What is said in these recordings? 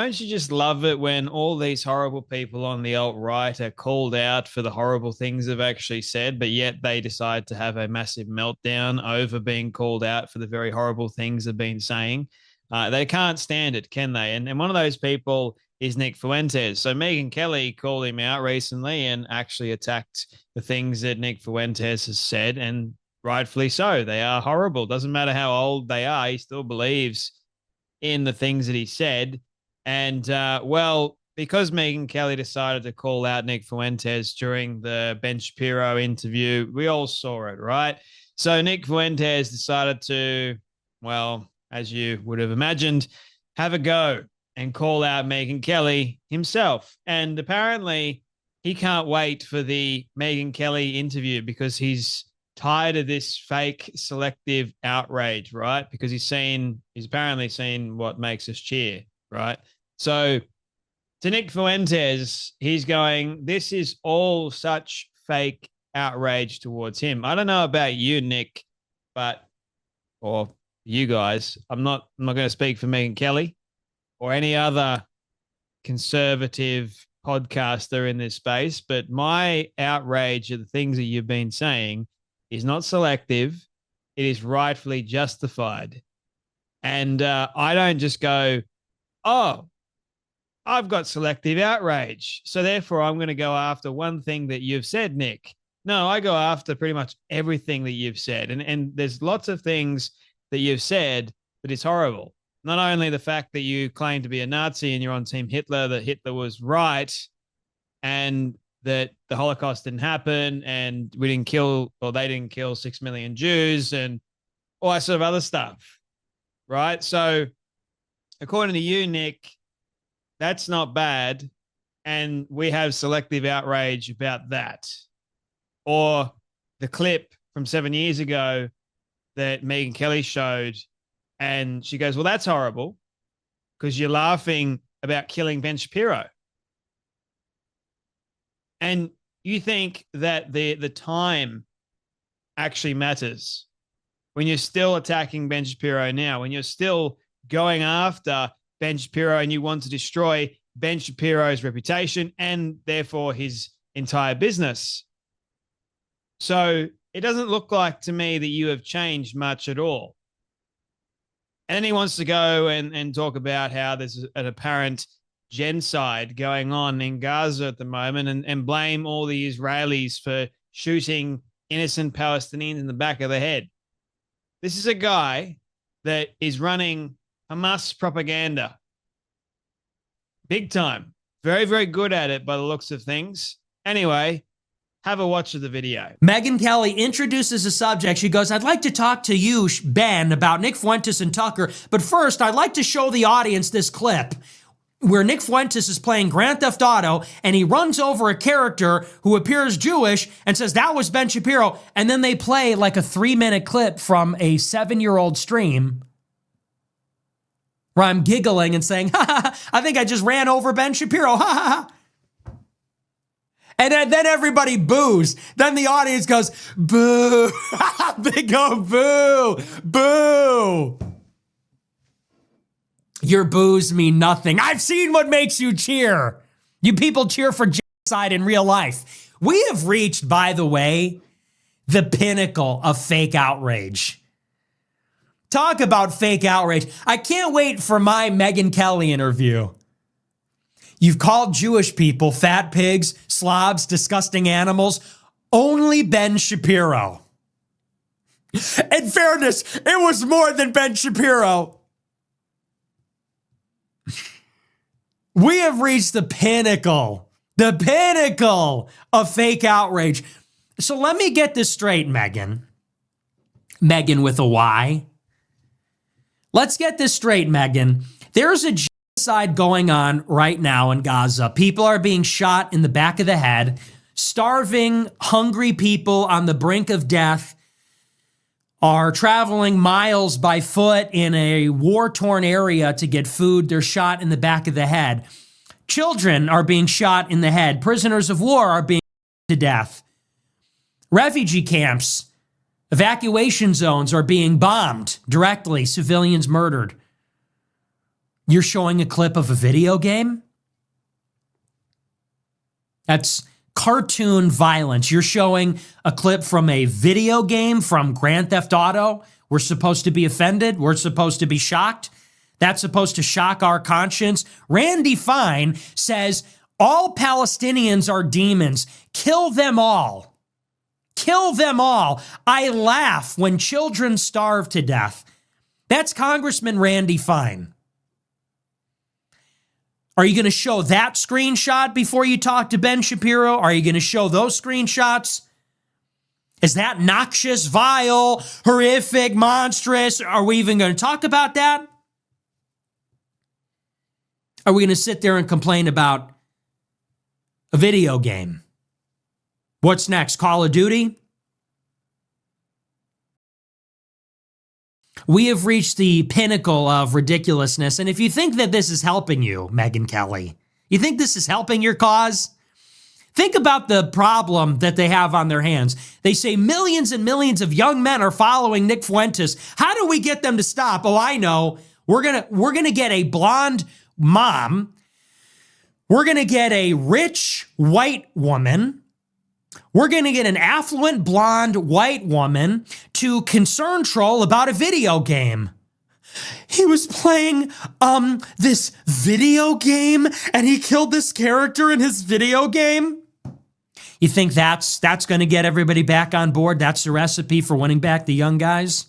don't you just love it when all these horrible people on the alt-right are called out for the horrible things they've actually said, but yet they decide to have a massive meltdown over being called out for the very horrible things they've been saying? They can't stand it, can they? And one of those people is Nick Fuentes. So Megyn Kelly called him out recently and actually attacked the things that Nick Fuentes has said, and rightfully so. They are horrible. Doesn't matter how old they are, he still believes in the things that he said. And well, because Megyn Kelly decided to call out Nick Fuentes during the Ben Shapiro interview, we all saw it, right? So Nick Fuentes decided to, well, as you would have imagined, have a go and call out Megyn Kelly himself. And apparently he can't wait for the Megyn Kelly interview because he's tired of this fake selective outrage, right? Because he's apparently seen what makes us cheer, right? So to Nick Fuentes, he's going, this is all such fake outrage towards him. I don't know about you, Nick, or you guys. I'm not going to speak for Megyn Kelly or any other conservative podcaster in this space, but my outrage at the things that you've been saying is not selective. It is rightfully justified. And I don't just go, oh, I've got selective outrage, so therefore I'm going to go after one thing that you've said, Nick. No, I go after pretty much everything that you've said. And there's lots of things that you've said that is horrible. Not only the fact that you claim to be a Nazi and you're on Team Hitler, that Hitler was right and that the Holocaust didn't happen and they didn't kill 6 million Jews and all that sort of other stuff, right? So according to you, Nick, that's not bad. And we have selective outrage about that. Or the clip from 7 years ago that Megyn Kelly showed. And she goes, well, that's horrible because you're laughing about killing Ben Shapiro. And you think that the time actually matters when you're still attacking Ben Shapiro now, when you're still going after Ben Shapiro and you want to destroy Ben Shapiro's reputation and therefore his entire business. So it doesn't look like to me that you have changed much at all. And then he wants to go and talk about how there's an apparent genocide going on in Gaza at the moment and blame all the Israelis for shooting innocent Palestinians in the back of the head. This is a guy that is running Hamas propaganda. Big time. Very, very good at it by the looks of things. Anyway, have a watch of the video. Megyn Kelly introduces a subject. She goes, I'd like to talk to you, Ben, about Nick Fuentes and Tucker. But first, I'd like to show the audience this clip where Nick Fuentes is playing Grand Theft Auto and he runs over a character who appears Jewish and says, that was Ben Shapiro. And then they play like a 3-minute clip from a 7-year-old stream where I'm giggling and saying, ha, ha, ha, I think I just ran over Ben Shapiro. Ha, ha, ha. And then everybody boos. Then the audience goes, boo. They go, boo, boo. Your boos mean nothing. I've seen what makes you cheer. You people cheer for genocide in real life. We have reached, by the way, the pinnacle of fake outrage. Talk about fake outrage. I can't wait for my Megyn Kelly interview. You've called Jewish people fat pigs, slobs, disgusting animals. Only Ben Shapiro. In fairness, it was more than Ben Shapiro. We have reached the pinnacle of fake outrage. So let me get this straight, Megyn. Megyn with a Y. Let's get this straight, Megyn. There's a genocide going on right now in Gaza. People are being shot in the back of the head. Starving, hungry people on the brink of death are traveling miles by foot in a war-torn area to get food. They're shot in the back of the head. Children are being shot in the head. Prisoners of war are being shot to death. Refugee camps, evacuation zones are being bombed directly, civilians murdered. You're showing a clip of a video game? That's cartoon violence. You're showing a clip from a video game from Grand Theft Auto. We're supposed to be offended. We're supposed to be shocked. That's supposed to shock our conscience. Randy Fine says all Palestinians are demons. Kill them all. Kill them all. I laugh when children starve to death. That's Congressman Randy Fine. Are you going to show that screenshot before you talk to Ben Shapiro? Are you going to show those screenshots? Is that noxious, vile, horrific, monstrous? Are we even going to talk about that? Are we going to sit there and complain about a video game? What's next? Call of Duty? We have reached the pinnacle of ridiculousness. And if you think that this is helping you, Megyn Kelly, you think this is helping your cause? Think about the problem that they have on their hands. They say millions and millions of young men are following Nick Fuentes. How do we get them to stop? Oh, I know. We're gonna get a blonde mom. We're gonna get a rich white woman. We're going to get an affluent blonde white woman to concern troll about a video game. He was playing this video game and he killed this character in his video game. You think that's going to get everybody back on board? That's the recipe for winning back the young guys?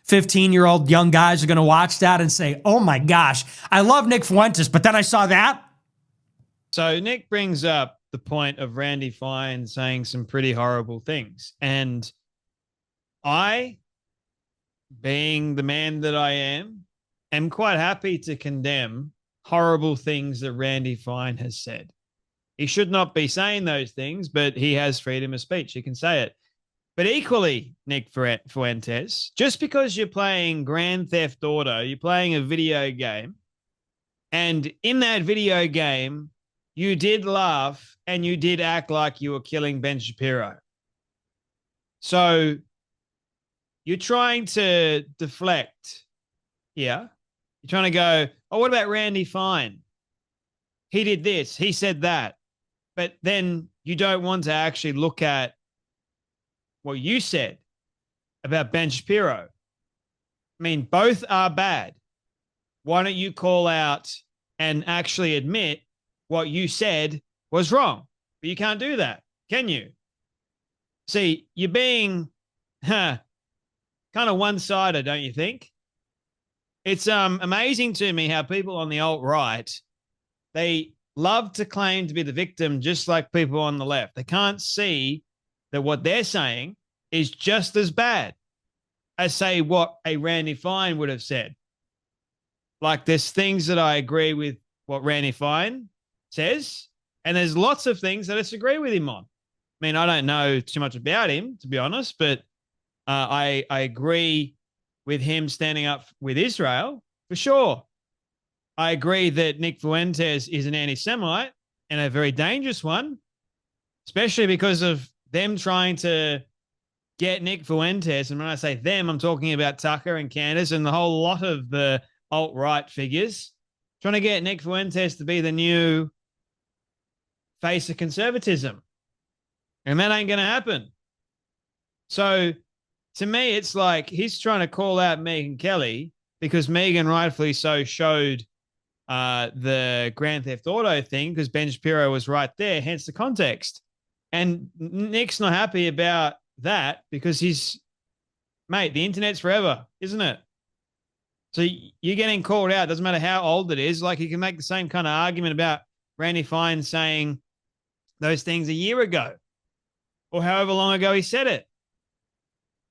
15-year-old young guys are going to watch that and say, oh my gosh, I love Nick Fuentes, but then I saw that. So Nick brings up the point of Randy Fine saying some pretty horrible things. And I, being the man that I am quite happy to condemn horrible things that Randy Fine has said. He should not be saying those things, but he has freedom of speech. He can say it. But equally, Nick Fuentes, just because you're playing Grand Theft Auto, you're playing a video game, and in that video game, you did laugh and you did act like you were killing Ben Shapiro. So you're trying to deflect here. You're trying to go, oh, what about Randy Fine? He did this. He said that. But then you don't want to actually look at what you said about Ben Shapiro. I mean, both are bad. Why don't you call out and actually admit what you said was wrong? But you can't do that, can you? See, you're being kind of one-sided, don't you think? It's amazing to me how people on the alt-right, they love to claim to be the victim just like people on the left. They can't see that what they're saying is just as bad as, say, what a Randy Fine would have said. Like, there's things that I agree with what Randy Fine says, and there's lots of things that I disagree with him on. I mean, I don't know too much about him, to be honest, but I agree with him standing up with Israel, for sure. I agree that Nick Fuentes is an anti-Semite and a very dangerous one, especially because of them trying to get Nick Fuentes. And when I say them, I'm talking about Tucker and Candace and the whole lot of the alt-right figures trying to get Nick Fuentes to be the new face of conservatism. And that ain't going to happen. So to me, it's like he's trying to call out Megyn Kelly because Megyn rightfully so showed the Grand Theft Auto thing because Ben Shapiro was right there, hence the context. And Nick's not happy about that because mate, the internet's forever, isn't it? So you're getting called out. Doesn't matter how old it is. Like, you can make the same kind of argument about Randy Fine saying those things a year ago or however long ago he said it,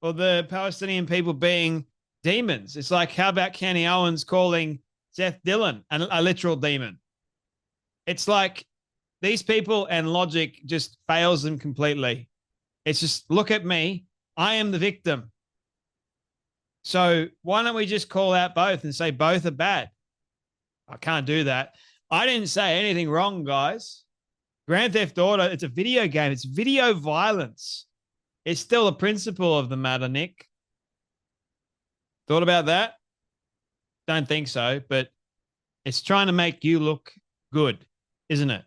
or the Palestinian people being demons. It's like, how about Kenny Owens calling Seth Dillon a literal demon? It's like these people and logic just fails them completely. It's just, look at me. I am the victim. So why don't we just call out both and say both are bad? I can't do that. I didn't say anything wrong, guys. Grand Theft Auto, it's a video game. It's video violence. It's still a principle of the matter, Nick. Thought about that? Don't think so, but It's trying to make you look good, isn't it?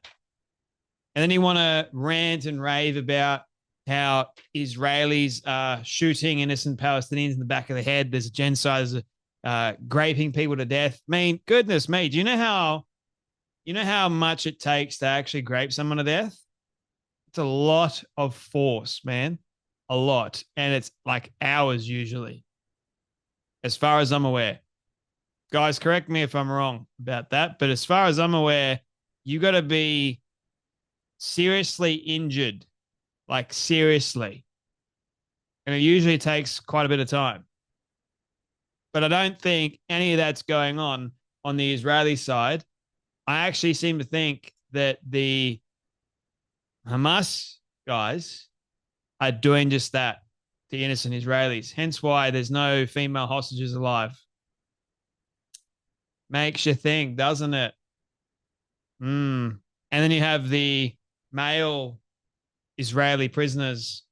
And then you want to rant and rave about how Israelis are shooting innocent Palestinians in the back of the head. There's a genocide, there's graping people to death. I mean, goodness me, do you know how much it takes to actually grape someone to death? It's a lot of force, man. A lot. And it's like hours usually, as far as I'm aware. Guys, correct me if I'm wrong about that. But as far as I'm aware, you got to be seriously injured, like seriously. And it usually takes quite a bit of time. But I don't think any of that's going on the Israeli side. I actually seem to think that the Hamas guys are doing just that to innocent Israelis. Hence why there's no female hostages alive. Makes you think, doesn't it? And then you have the male Israeli prisoners.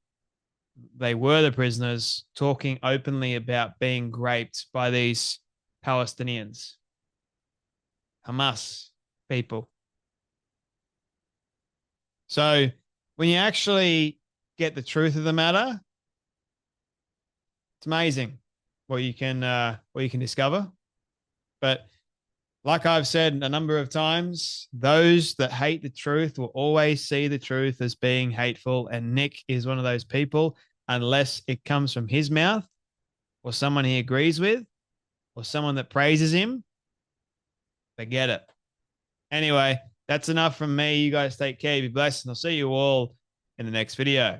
They were the prisoners talking openly about being raped by these Palestinians. Hamas people. So when you actually get the truth of the matter, it's amazing what you can discover. But like I've said a number of times, those that hate the truth will always see the truth as being hateful. And Nick is one of those people, unless it comes from his mouth or someone he agrees with or someone that praises him, forget it. Anyway, that's enough from me. You guys take care. Be blessed. And I'll see you all in the next video.